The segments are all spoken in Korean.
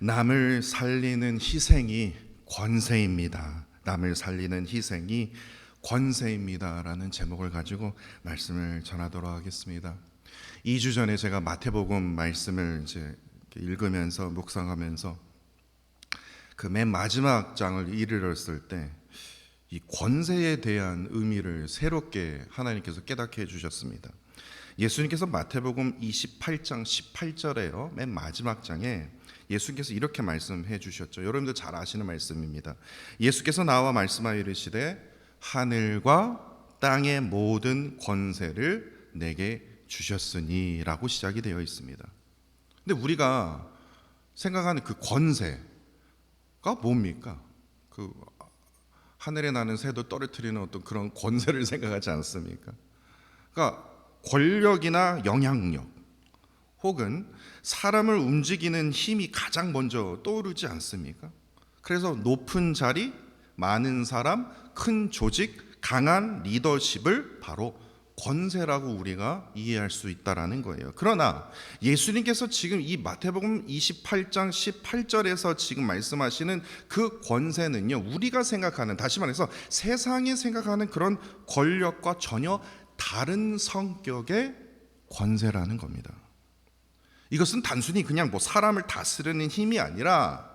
남을 살리는 희생이 권세입니다. 남을 살리는 희생이 권세입니다라는 제목을 가지고 말씀을 전하도록 하겠습니다. 2주 전에 제가 마태복음 말씀을 이제 읽으면서 묵상하면서 그 맨 마지막 장을 이르렀을 때 이 권세에 대한 의미를 새롭게 하나님께서 깨닫게 해주셨습니다. 예수님께서 마태복음 28장 18절에요. 맨 마지막 장에 예수님께서 이렇게 말씀해 주셨죠. 여러분들 잘 아시는 말씀입니다. 예수께서 나와 말씀하여 이르시되 하늘과 땅의 모든 권세를 내게 주셨으니 라고 시작이 되어 있습니다. 근데 우리가 생각하는 그 권세가 뭡니까? 그 하늘에 나는 새도 떨어뜨리는 어떤 그런 권세를 생각하지 않습니까? 그러니까 권력이나 영향력 혹은 사람을 움직이는 힘이 가장 먼저 떠오르지 않습니까? 그래서 높은 자리, 많은 사람, 큰 조직, 강한 리더십을 바로 권세라고 우리가 이해할 수 있다라는 거예요. 그러나 예수님께서 지금 이 마태복음 28장 18절에서 지금 말씀하시는 그 권세는요, 우리가 생각하는, 다시 말해서 세상이 생각하는 그런 권력과 전혀 다른 성격의 권세라는 겁니다. 이것은 단순히 그냥 뭐 사람을 다스리는 힘이 아니라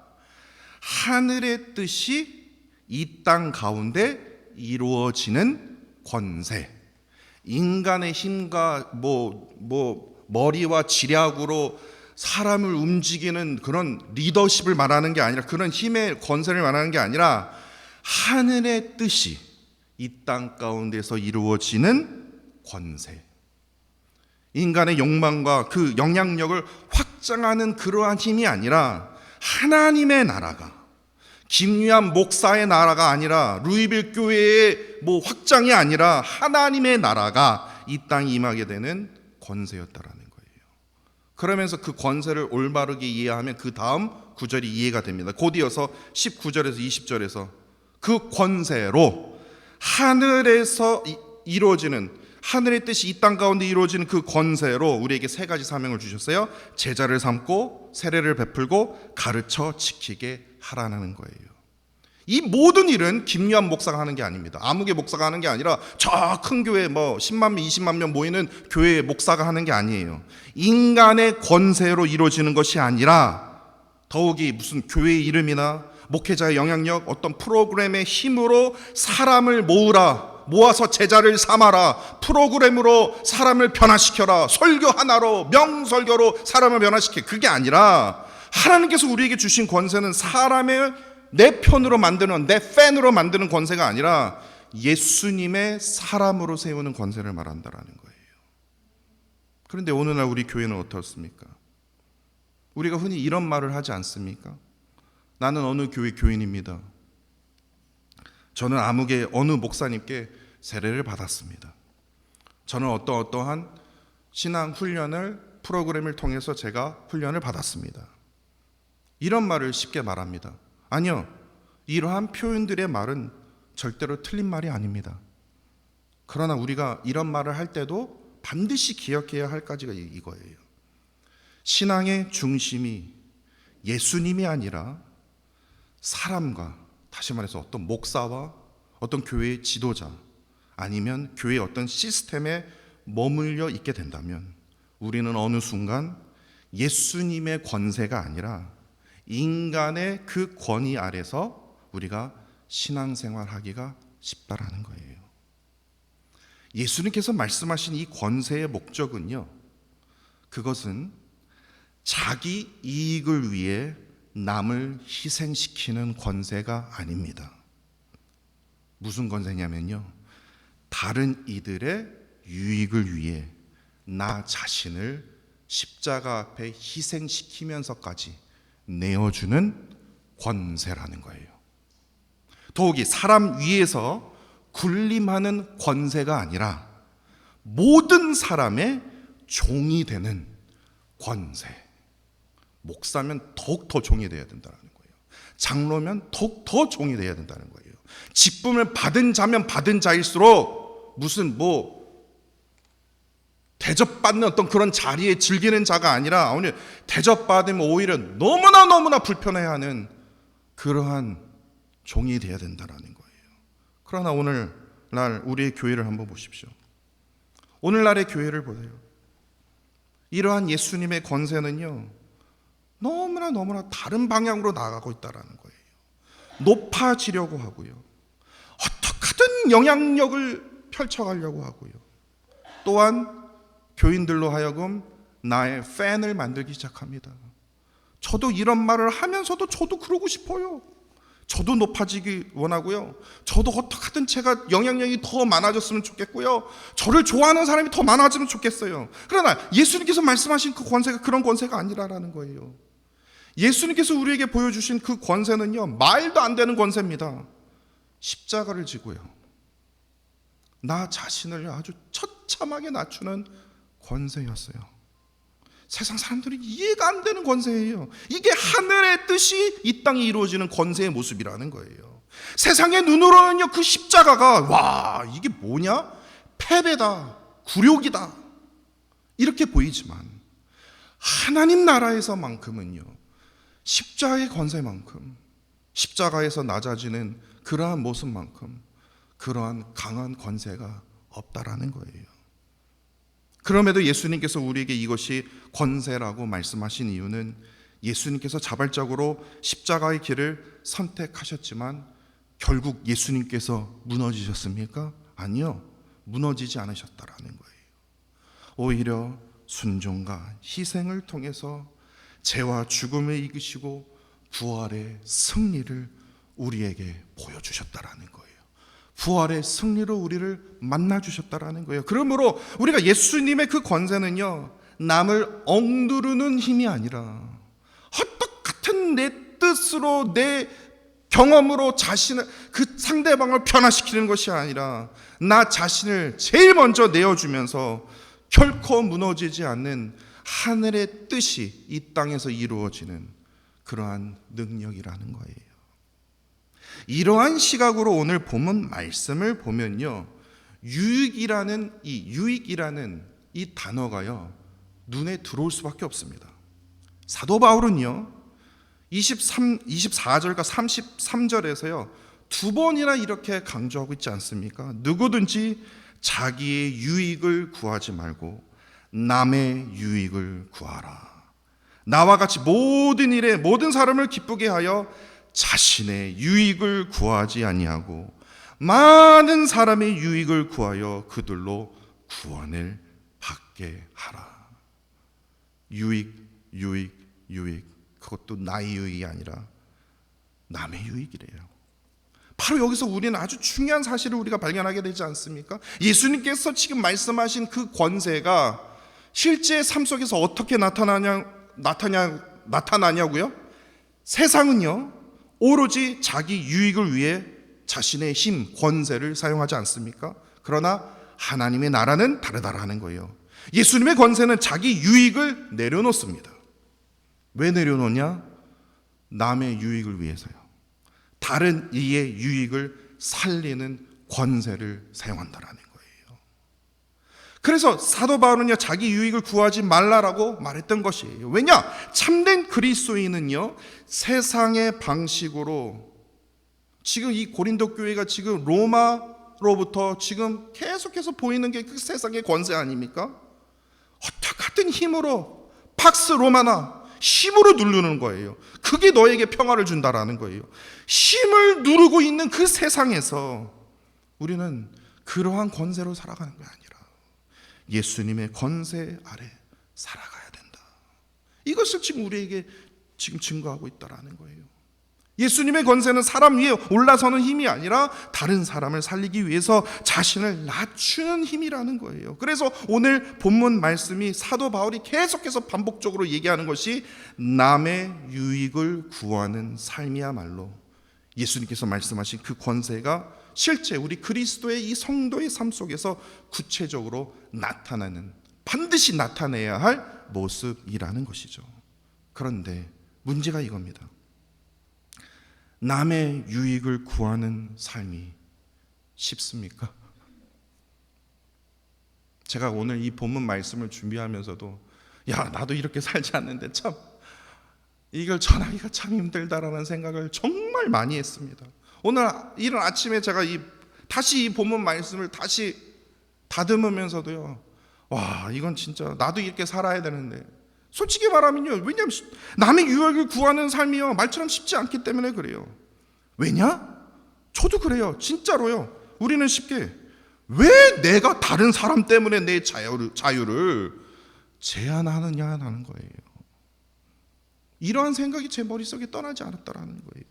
하늘의 뜻이 이 땅 가운데 이루어지는 권세. 인간의 힘과 머리와 지략으로 사람을 움직이는 그런 리더십을 말하는 게 아니라, 그런 힘의 권세를 말하는 게 아니라 하늘의 뜻이 이 땅 가운데서 이루어지는 권세. 인간의 욕망과 그 영향력을 확장하는 그러한 힘이 아니라 하나님의 나라가, 김유한 목사의 나라가 아니라 루이빌 교회의 확장이 아니라 하나님의 나라가 이 땅에 임하게 되는 권세였다라는 거예요. 그러면서 그 권세를 올바르게 이해하면 그 다음 구절이 이해가 됩니다. 곧 이어서 19절에서 20절에서 그 권세로 하늘에서 이루어지는, 하늘의 뜻이 이 땅 가운데 이루어지는 그 권세로 우리에게 세 가지 사명을 주셨어요. 제자를 삼고 세례를 베풀고 가르쳐 지키게 하라는 거예요. 이 모든 일은 김유한 목사가 하는 게 아닙니다. 아무개 목사가 하는 게 아니라 저 큰 교회 10만 명, 20만 명 모이는 교회의 목사가 하는 게 아니에요. 인간의 권세로 이루어지는 것이 아니라 더욱이 무슨 교회의 이름이나 목회자의 영향력, 어떤 프로그램의 힘으로 사람을 모아서 제자를 삼아라, 프로그램으로 사람을 변화시켜라, 설교 하나로, 명설교로 사람을 변화시켜, 그게 아니라 하나님께서 우리에게 주신 권세는 사람을 내 편으로 만드는, 내 팬으로 만드는 권세가 아니라 예수님의 사람으로 세우는 권세를 말한다라는 거예요. 그런데 오늘날 우리 교회는 어떻습니까? 우리가 흔히 이런 말을 하지 않습니까? 나는 어느 교회 교인입니다. 저는 아무개 어느 목사님께 세례를 받았습니다. 저는 어떠한 신앙 훈련을, 프로그램을 통해서 제가 훈련을 받았습니다. 이런 말을 쉽게 말합니다. 아니요, 이러한 표현들의 말은 절대로 틀린 말이 아닙니다. 그러나 우리가 이런 말을 할 때도 반드시 기억해야 할 가지가 이거예요. 신앙의 중심이 예수님이 아니라 사람과, 다시 말해서 어떤 목사와 어떤 교회의 지도자, 아니면 교회의 어떤 시스템에 머물러 있게 된다면 우리는 어느 순간 예수님의 권세가 아니라 인간의 그 권위 아래서 우리가 신앙생활하기가 쉽다라는 거예요. 예수님께서 말씀하신 이 권세의 목적은요, 그것은 자기 이익을 위해 남을 희생시키는 권세가 아닙니다. 무슨 권세냐면요, 다른 이들의 유익을 위해 나 자신을 십자가 앞에 희생시키면서까지 내어주는 권세라는 거예요. 더욱이 사람 위에서 군림하는 권세가 아니라 모든 사람의 종이 되는 권세. 목사면 더욱 더 종이 되어야 된다는 거예요. 장로면 더욱 더 종이 되어야 된다는 거예요. 직분을 받은 자면 받은 자일수록 무슨 대접받는 어떤 그런 자리에 즐기는 자가 아니라 오늘 대접받으면 오히려 너무나 불편해하는 그러한 종이 되어야 된다라는 거예요. 그러나 오늘날 우리의 교회를 한번 보십시오. 오늘날의 교회를 보세요. 이러한 예수님의 권세는요, 너무나 다른 방향으로 나아가고 있다는 거예요. 높아지려고 하고요, 어떻게든 영향력을 펼쳐가려고 하고요, 또한 교인들로 하여금 나의 팬을 만들기 시작합니다. 저도 이런 말을 하면서도 저도 그러고 싶어요. 저도 높아지기 원하고요, 저도 어떻게든 제가 영향력이 더 많아졌으면 좋겠고요, 저를 좋아하는 사람이 더 많아지면 좋겠어요. 그러나 예수님께서 말씀하신 그 권세가 그런 권세가 아니라는 거예요. 예수님께서 우리에게 보여주신 그 권세는요, 말도 안 되는 권세입니다. 십자가를 지고요, 나 자신을 아주 처참하게 낮추는 권세였어요. 세상 사람들이 이해가 안 되는 권세예요. 이게 하늘의 뜻이 이 땅에 이루어지는 권세의 모습이라는 거예요. 세상의 눈으로는요, 그 십자가가 와, 이게 뭐냐? 패배다, 굴욕이다, 이렇게 보이지만 하나님 나라에서만큼은요, 십자가의 권세만큼, 십자가에서 낮아지는 그러한 모습만큼 그러한 강한 권세가 없다라는 거예요. 그럼에도 예수님께서 우리에게 이것이 권세라고 말씀하신 이유는 예수님께서 자발적으로 십자가의 길을 선택하셨지만 결국 예수님께서 무너지셨습니까? 아니요, 무너지지 않으셨다라는 거예요. 오히려 순종과 희생을 통해서 죄와 죽음을 이기시고 부활의 승리를 우리에게 보여주셨다라는 거예요. 부활의 승리로 우리를 만나주셨다라는 거예요. 그러므로 우리가 예수님의 그 권세는요, 남을 억누르는 힘이 아니라 헛똑같은 내 뜻으로, 내 경험으로 자신을, 그 상대방을 변화시키는 것이 아니라 나 자신을 제일 먼저 내어주면서 결코 무너지지 않는 하늘의 뜻이 이 땅에서 이루어지는 그러한 능력이라는 거예요. 이러한 시각으로 오늘 본문 말씀을 보면요, 유익이라는 이 단어가요, 눈에 들어올 수밖에 없습니다. 사도 바울은요, 24절과 33절에서요 두 번이나 이렇게 강조하고 있지 않습니까? 누구든지 자기의 유익을 구하지 말고 남의 유익을 구하라. 나와 같이 모든 일에 모든 사람을 기쁘게 하여 자신의 유익을 구하지 아니하고 많은 사람의 유익을 구하여 그들로 구원을 받게 하라. 유익, 그것도 나의 유익이 아니라 남의 유익이래요. 바로 여기서 우리는 아주 중요한 사실을 우리가 발견하게 되지 않습니까? 예수님께서 지금 말씀하신 그 권세가 실제 삶 속에서 어떻게 나타나냐고요? 세상은요, 오로지 자기 유익을 위해 자신의 힘, 권세를 사용하지 않습니까? 그러나 하나님의 나라는 다르다라는 거예요. 예수님의 권세는 자기 유익을 내려놓습니다. 왜 내려놓냐? 남의 유익을 위해서요. 다른 이의 유익을 살리는 권세를 사용한다라는 거예요. 그래서 사도 바울은요, 자기 유익을 구하지 말라라고 말했던 것이에요. 왜냐? 참된 그리스도인은요, 세상의 방식으로, 지금 이 고린도 교회가 지금 로마로부터 지금 계속해서 보이는 게 그 세상의 권세 아닙니까? 어떻게든 힘으로, 팍스 로마나 힘으로 누르는 거예요. 그게 너에게 평화를 준다라는 거예요. 힘을 누르고 있는 그 세상에서 우리는 그러한 권세로 살아가는 게 아니라 예수님의 권세 아래 살아가야 된다. 이것을 지금 우리에게 지금 증거하고 있다라는 거예요. 예수님의 권세는 사람 위에 올라서는 힘이 아니라 다른 사람을 살리기 위해서 자신을 낮추는 힘이라는 거예요. 그래서 오늘 본문 말씀이 사도 바울이 계속해서 반복적으로 얘기하는 것이 남의 유익을 구하는 삶이야말로 예수님께서 말씀하신 그 권세가 실제 우리 그리스도의 이 성도의 삶 속에서 구체적으로 나타나는, 반드시 나타내야 할 모습이라는 것이죠. 그런데 문제가 이겁니다. 남의 유익을 구하는 삶이 쉽습니까? 제가 오늘 이 본문 말씀을 준비하면서도 야, 나도 이렇게 살지 않는데 참 이걸 전하기가 참 힘들다라는 생각을 정말 많이 했습니다. 오늘 이른 아침에 제가 다시 이 본문 말씀을 다시 다듬으면서도요, 와, 이건 진짜 나도 이렇게 살아야 되는데, 솔직히 말하면요, 왜냐하면 남의 유익을 구하는 삶이요 말처럼 쉽지 않기 때문에 그래요. 왜냐? 저도 그래요. 진짜로요. 우리는 쉽게 왜 내가 다른 사람 때문에 내 자유를 제한하느냐는 거예요. 이러한 생각이 제 머릿속에 떠나지 않았다라는 거예요.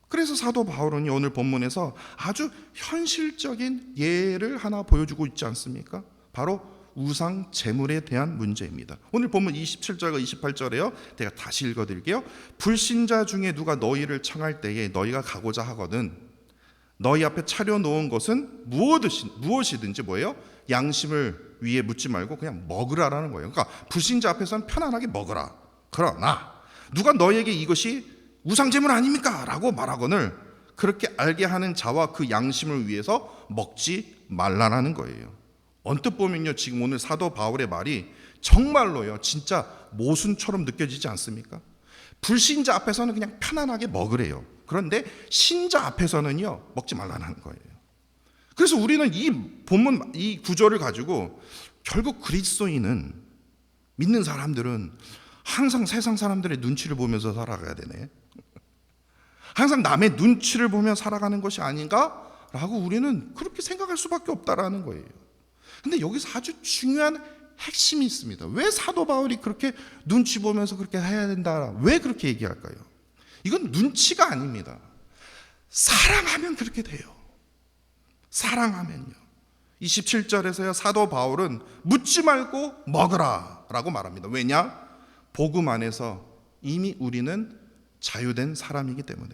그래서 사도 바울은 오늘 본문에서 아주 현실적인 예를 하나 보여주고 있지 않습니까? 바로 우상 제물에 대한 문제입니다. 오늘 본문 27절과 28절에요. 제가 다시 읽어드릴게요. 불신자 중에 누가 너희를 청할 때에 너희가 가고자 하거든 너희 앞에 차려놓은 것은 무엇이든지 뭐예요? 양심을 위에 묻지 말고 그냥 먹으라라는 거예요. 그러니까 불신자 앞에서는 편안하게 먹으라. 그러나 누가 너희에게 이것이 우상제물 아닙니까? 라고 말하거늘 그렇게 알게 하는 자와 그 양심을 위해서 먹지 말라라는 거예요. 언뜻 보면요, 지금 오늘 사도 바울의 말이 정말로요 진짜 모순처럼 느껴지지 않습니까? 불신자 앞에서는 그냥 편안하게 먹으래요. 그런데 신자 앞에서는요 먹지 말라는 거예요. 그래서 우리는 이 본문 이 구절을 가지고 결국 그리스도인은, 믿는 사람들은 항상 세상 사람들의 눈치를 보면서 살아가야 되네. 항상 남의 눈치를 보며 살아가는 것이 아닌가라고 우리는 그렇게 생각할 수밖에 없다라는 거예요. 근데 여기서 아주 중요한 핵심이 있습니다. 왜 사도 바울이 그렇게 눈치 보면서 그렇게 해야 된다? 왜 그렇게 얘기할까요? 이건 눈치가 아닙니다. 사랑하면 그렇게 돼요. 사랑하면요. 27절에서요 사도 바울은 묻지 말고 먹으라 라고 말합니다. 왜냐? 복음 안에서 이미 우리는 자유된 사람이기 때문에.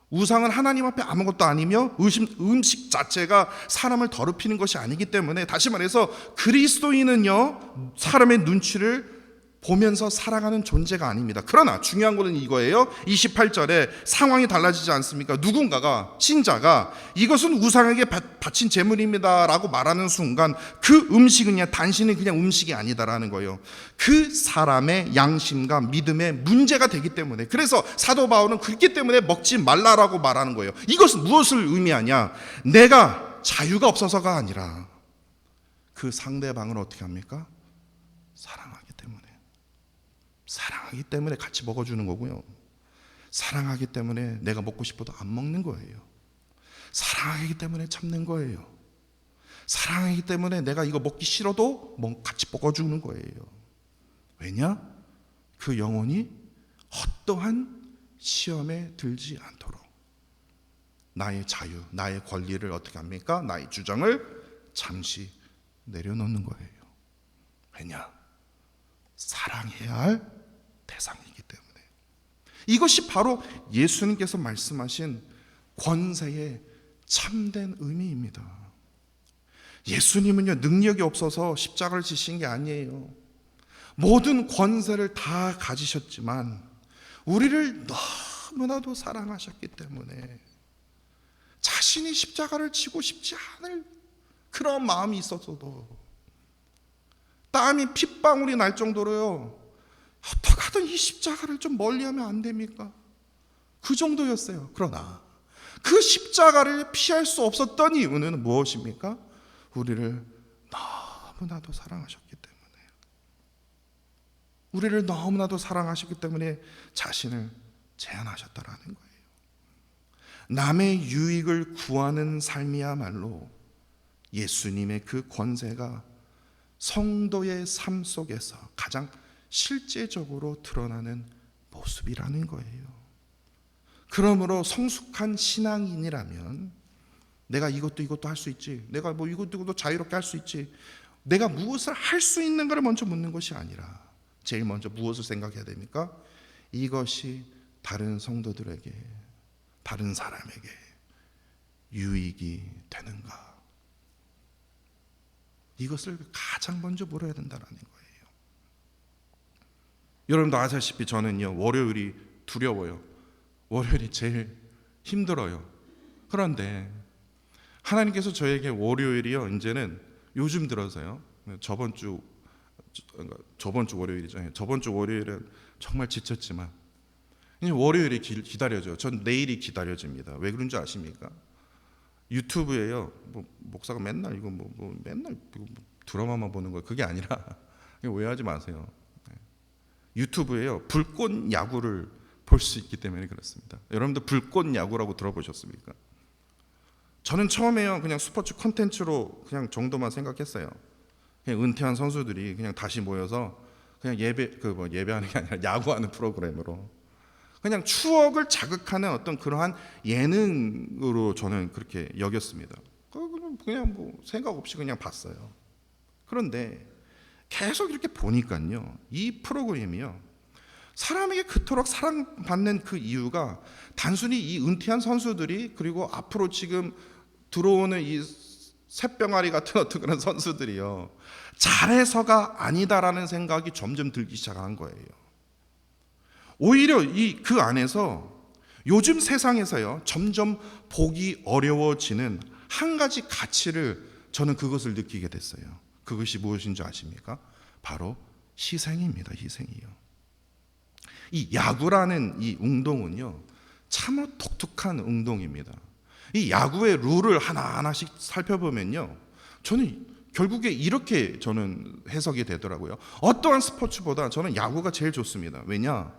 우상은 하나님 앞에 아무것도 아니며 음식 자체가 사람을 더럽히는 것이 아니기 때문에, 다시 말해서 그리스도인은요 사람의 눈치를 보면서 살아가는 존재가 아닙니다. 그러나 중요한 것은 이거예요. 28절에 상황이 달라지지 않습니까? 누군가가, 신자가 이것은 우상에게 바친 제물입니다 라고 말하는 순간 그 음식은 그냥 단순히 그냥 음식이 아니다라는 거예요. 그 사람의 양심과 믿음에 문제가 되기 때문에, 그래서 사도 바울은 그렇기 때문에 먹지 말라라고 말하는 거예요. 이것은 무엇을 의미하냐? 내가 자유가 없어서가 아니라 그 상대방을 어떻게 합니까? 사랑하기 때문에 같이 먹어주는 거고요. 사랑하기 때문에 내가 먹고 싶어도 안 먹는 거예요. 사랑하기 때문에 참는 거예요. 사랑하기 때문에 내가 이거 먹기 싫어도 같이 먹어주는 거예요. 왜냐? 그 영혼이 어떠한 시험에 들지 않도록 나의 자유, 나의 권리를 어떻게 합니까? 나의 주장을 잠시 내려놓는 거예요. 왜냐? 사랑해야 할 대상이기 때문에. 이것이 바로 예수님께서 말씀하신 권세의 참된 의미입니다. 예수님은요 능력이 없어서 십자가를 지신 게 아니에요. 모든 권세를 다 가지셨지만 우리를 너무나도 사랑하셨기 때문에 자신이 십자가를 지고 싶지 않을 그런 마음이 있었어도 땀이 핏방울이 날 정도로요 어떻게 하든 이 십자가를 좀 멀리하면 안 됩니까? 그 정도였어요. 그러나 그 십자가를 피할 수 없었던 이유는 무엇입니까? 우리를 너무나도 사랑하셨기 때문에, 우리를 너무나도 사랑하셨기 때문에 자신을 제한하셨다라는 거예요. 남의 유익을 구하는 삶이야말로 예수님의 그 권세가 성도의 삶 속에서 가장 실제적으로 드러나는 모습이라는 거예요. 그러므로 성숙한 신앙인이라면 내가 이것도 할 수 있지, 내가 뭐 이것도 자유롭게 할 수 있지, 내가 무엇을 할 수 있는 것을 먼저 묻는 것이 아니라 제일 먼저 무엇을 생각해야 됩니까? 이것이 다른 성도들에게, 다른 사람에게 유익이 되는가? 이것을 가장 먼저 물어야 된다는 거예요. 여러분도 아시다시피 저는요 월요일이 두려워요. 월요일이 제일 힘들어요. 그런데 하나님께서 저에게 월요일이요 이제는 요즘 들어서요. 저번 주 월요일이죠. 저번 주 월요일은 정말 지쳤지만 이제 월요일이 기다려져. 전 내일이 기다려집니다. 왜 그런 줄 아십니까? 유튜브에요. 목사가 맨날 이거 맨날 이거 드라마만 보는 거예요. 그게 아니라 오해하지 마세요. 유튜브에요. 불꽃 야구를 볼 수 있기 때문에 그렇습니다. 여러분들 불꽃 야구라고 들어보셨습니까? 저는 처음에요. 그냥 스포츠 콘텐츠로 그냥 정도만 생각했어요. 그냥 은퇴한 선수들이 그냥 다시 모여서 그냥 예배하는 게 아니라 야구하는 프로그램으로 그냥 추억을 자극하는 어떤 그러한 예능으로 저는 그렇게 여겼습니다. 그냥 생각 없이 그냥 봤어요. 그런데 계속 이렇게 보니까요, 이 프로그램이요, 사람에게 그토록 사랑받는 그 이유가 단순히 이 은퇴한 선수들이, 그리고 앞으로 지금 들어오는 이 새병아리 같은 어떤 그런 선수들이요, 잘해서가 아니다라는 생각이 점점 들기 시작한 거예요. 오히려 그 안에서 요즘 세상에서요, 점점 보기 어려워지는 한 가지 가치를 저는 그것을 느끼게 됐어요. 그것이 무엇인 줄 아십니까? 바로 희생입니다. 희생이요. 이 야구라는 이 운동은요, 참으로 독특한 운동입니다. 이 야구의 룰을 하나하나씩 살펴보면요, 저는 결국에 이렇게 저는 해석이 되더라고요. 어떠한 스포츠보다 저는 야구가 제일 좋습니다. 왜냐?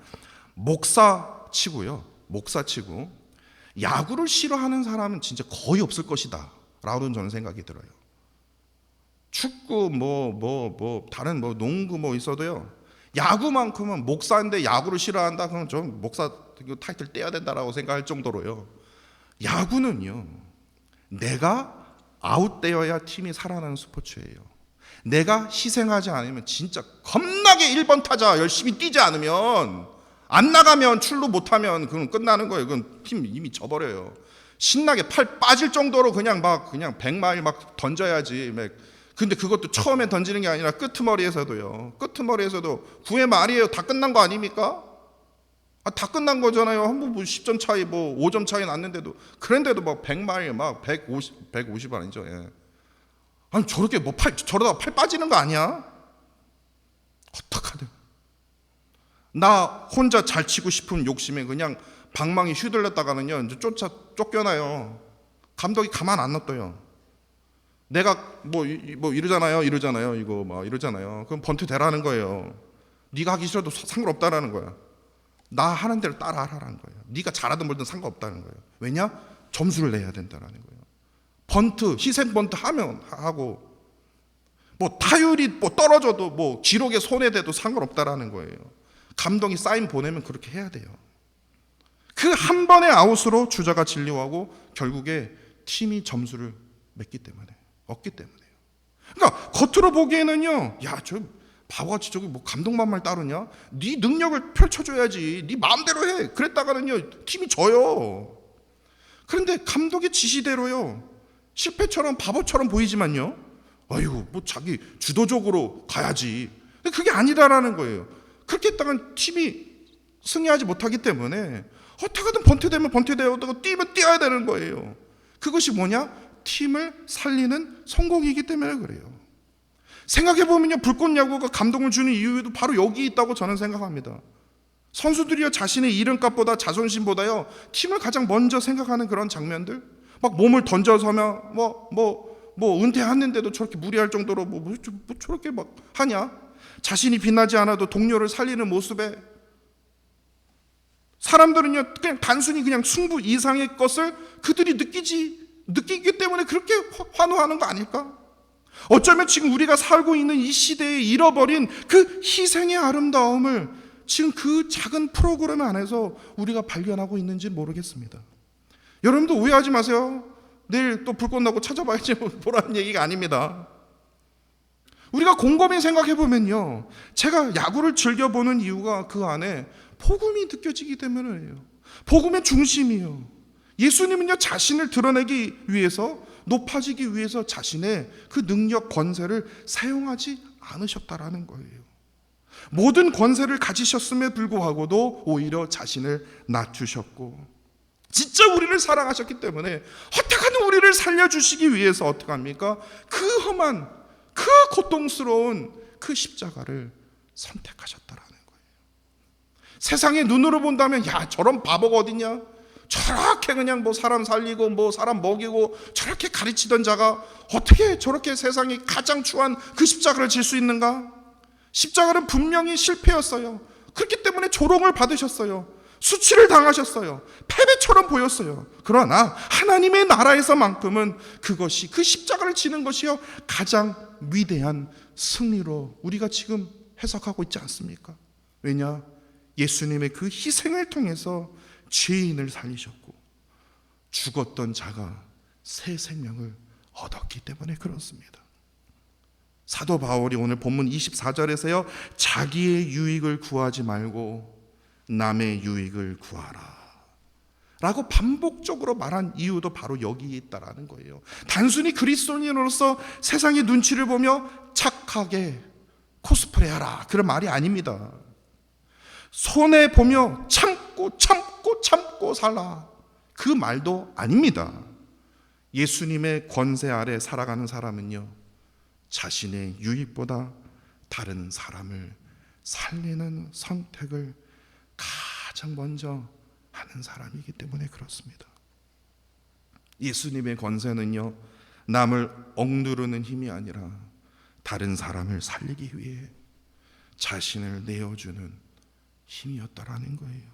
목사치고요. 목사치고 야구를 싫어하는 사람은 진짜 거의 없을 것이다 라고는 저는 생각이 들어요. 축구 다른 농구 있어도요, 야구만큼은 목사인데 야구를 싫어한다 그러면 전 목사 타이틀 떼야 된다라고 생각할 정도로요, 야구는요, 내가 아웃되어야 팀이 살아나는 스포츠예요. 내가 희생하지 않으면, 진짜 겁나게 1번 타자 열심히 뛰지 않으면, 안 나가면, 출루 못하면 그건 끝나는 거예요. 그건 팀 이미 져버려요. 신나게 팔 빠질 정도로 그냥 100마일 막 던져야지. 근데 그것도 처음에 던지는 게 아니라 끄트머리에서도요. 끄트머리에서도 9회 말이에요. 다 끝난 거 아닙니까? 다 끝난 거잖아요. 한번 10점 차이, 5점 차이 났는데도, 그런데도 100마일 150 아니죠. 예. 아니 저렇게 저러다가 팔 빠지는 거 아니야? 어떡하든. 나 혼자 잘 치고 싶은 욕심에 그냥 방망이 휘둘렀다가는요, 이제 쫓겨나요. 감독이 가만 안 놔둬요. 내가 이러잖아요. 이러잖아요. 그럼 번트 대라는 거예요. 네가 하기 싫어도 상관없다라는 거야. 나 하는 대로 따라 하라는 거예요. 네가 잘하든 말든 상관없다는 거예요. 왜냐? 점수를 내야 된다라는 거예요. 번트, 희생 번트 하고, 타율이 떨어져도 기록에 손해돼도 상관없다라는 거예요. 감독이 사인 보내면 그렇게 해야 돼요. 그 한 번의 아웃으로 주자가 진료하고 결국에 팀이 점수를 얻기 때문에요. 그러니까 겉으로 보기에는요, 야, 저 바보같이 저기 감독만 말 따르냐? 네 능력을 펼쳐줘야지. 네 마음대로 해. 그랬다가는요, 팀이 져요. 그런데 감독의 지시대로요, 실패처럼 바보처럼 보이지만요, 아이고 자기 주도적으로 가야지. 근데 그게 아니다라는 거예요. 그렇게 했다간 팀이 승리하지 못하기 때문에 어떻게든 번트되면 번트되고 뛰면 뛰어야 되는 거예요. 그것이 뭐냐? 팀을 살리는 성공이기 때문에 그래요. 생각해보면요, 불꽃 야구가 감동을 주는 이유에도 바로 여기 있다고 저는 생각합니다. 선수들이요, 자신의 이름값보다 자존심보다요, 팀을 가장 먼저 생각하는 그런 장면들, 몸을 던져서면 은퇴했는데도 저렇게 무리할 정도로 저렇게 하냐? 자신이 빛나지 않아도 동료를 살리는 모습에 사람들은요, 그냥 단순히 그냥 승부 이상의 것을 그들이 느끼기 때문에 그렇게 환호하는 거 아닐까? 어쩌면 지금 우리가 살고 있는 이 시대에 잃어버린 그 희생의 아름다움을 지금 그 작은 프로그램 안에서 우리가 발견하고 있는지 모르겠습니다. 여러분도 오해하지 마세요. 내일 또 불꽃 나고 찾아봐야지 보라는 얘기가 아닙니다. 우리가 곰곰이 생각해보면요, 제가 야구를 즐겨보는 이유가 그 안에 복음이 느껴지기 때문이에요. 복음의 중심이요. 예수님은요, 자신을 드러내기 위해서, 높아지기 위해서 자신의 그 능력, 권세를 사용하지 않으셨다라는 거예요. 모든 권세를 가지셨음에 불구하고도 오히려 자신을 낮추셨고, 진짜 우리를 사랑하셨기 때문에 어떻게든 우리를 살려주시기 위해서 어떻게 합니까? 그 험한 그 고통스러운 그 십자가를 선택하셨다라는 거예요. 세상의 눈으로 본다면 야, 저런 바보가 어딨냐? 저렇게 그냥 뭐 사람 살리고 뭐 사람 먹이고 저렇게 가르치던 자가 어떻게 저렇게 세상이 가장 추한 그 십자가를 질 수 있는가? 십자가는 분명히 실패였어요. 그렇기 때문에 조롱을 받으셨어요. 수치를 당하셨어요. 패배처럼 보였어요. 그러나 하나님의 나라에서만큼은 그것이, 그 십자가를 지는 것이요, 가장 위대한 승리로 우리가 지금 해석하고 있지 않습니까? 왜냐? 예수님의 그 희생을 통해서 죄인을 살리셨고 죽었던 자가 새 생명을 얻었기 때문에 그렇습니다. 사도 바울이 오늘 본문 24절에서요, 자기의 유익을 구하지 말고 남의 유익을 구하라 라고 반복적으로 말한 이유도 바로 여기에 있다라는 거예요. 단순히 그리스도인으로서 세상의 눈치를 보며 착하게 코스프레하라, 그런 말이 아닙니다. 손해보며 참고 살라, 그 말도 아닙니다. 예수님의 권세 아래 살아가는 사람은요, 자신의 유익보다 다른 사람을 살리는 선택을 가장 먼저 하는 사람이기 때문에 그렇습니다. 예수님의 권세는요, 남을 억누르는 힘이 아니라 다른 사람을 살리기 위해 자신을 내어주는 힘이었다라는 거예요.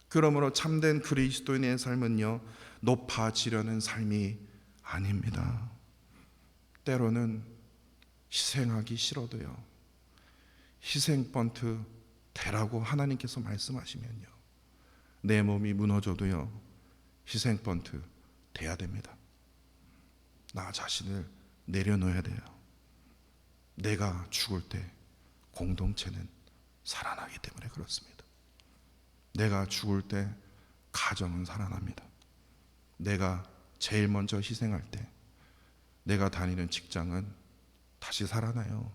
그러므로 참된 그리스도인의 삶은요, 높아지려는 삶이 아닙니다. 때로는 희생하기 싫어도요, 희생 번트 대라고 하나님께서 말씀하시면요, 내 몸이 무너져도요, 희생 번트 대야 됩니다. 나 자신을 내려놓아야 돼요. 내가 죽을 때 공동체는 살아나기 때문에 그렇습니다. 내가 죽을 때 가정은 살아납니다. 내가 제일 먼저 희생할 때 내가 다니는 직장은 다시 살아나요.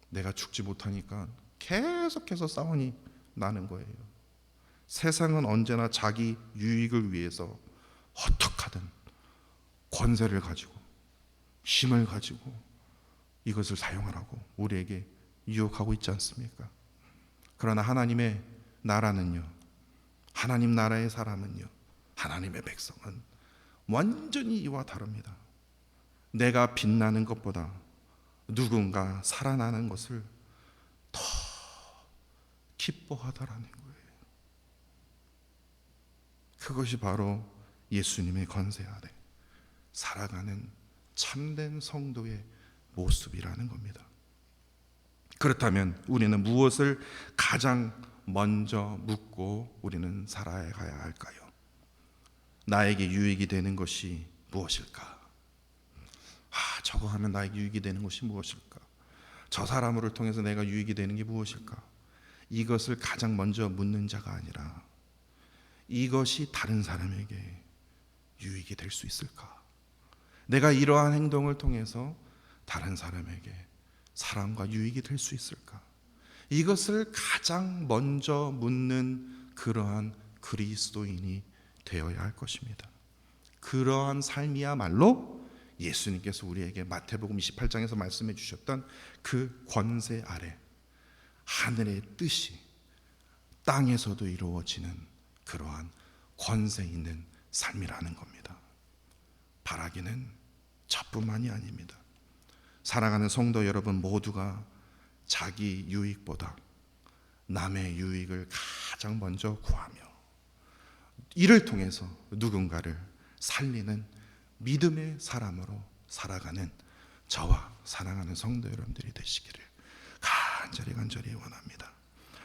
내가 죽지 못하니까 계속해서 싸움이 나는 거예요. 세상은 언제나 자기 유익을 위해서 어떻게 하든 권세를 가지고 힘을 가지고 이것을 사용하라고 우리에게 유혹하고 있지 않습니까? 그러나 하나님의 나라는요, 하나님 나라의 사람은요, 하나님의 백성은 완전히 이와 다릅니다. 내가 빛나는 것보다 누군가 살아나는 것을 더 기뻐하더라는 거예요. 그것이 바로 예수님의 권세 아래 살아가는 참된 성도의 모습이라는 겁니다. 그렇다면 우리는 무엇을 가장 먼저 묻고 우리는 살아가야 할까요? 나에게 유익이 되는 것이 무엇일까? 저거 하면 나에게 유익이 되는 것이 무엇일까? 저 사람을 통해서 내가 유익이 되는 게 무엇일까? 이것을 가장 먼저 묻는 자가 아니라 이것이 다른 사람에게 유익이 될 수 있을까? 내가 이러한 행동을 통해서 다른 사람에게 사랑과 유익이 될 수 있을까? 이것을 가장 먼저 묻는 그러한 그리스도인이 되어야 할 것입니다. 그러한 삶이야말로 예수님께서 우리에게 마태복음 28장에서 말씀해 주셨던 그 권세 아래 하늘의 뜻이 땅에서도 이루어지는 그러한 권세 있는 삶이라는 겁니다. 바라기는 저뿐만이 아닙니다. 사랑하는 성도 여러분 모두가 자기 유익보다 남의 유익을 가장 먼저 구하며 이를 통해서 누군가를 살리는 믿음의 사람으로 살아가는 저와 사랑하는 성도 여러분들이 되시기를 간절히 원합니다.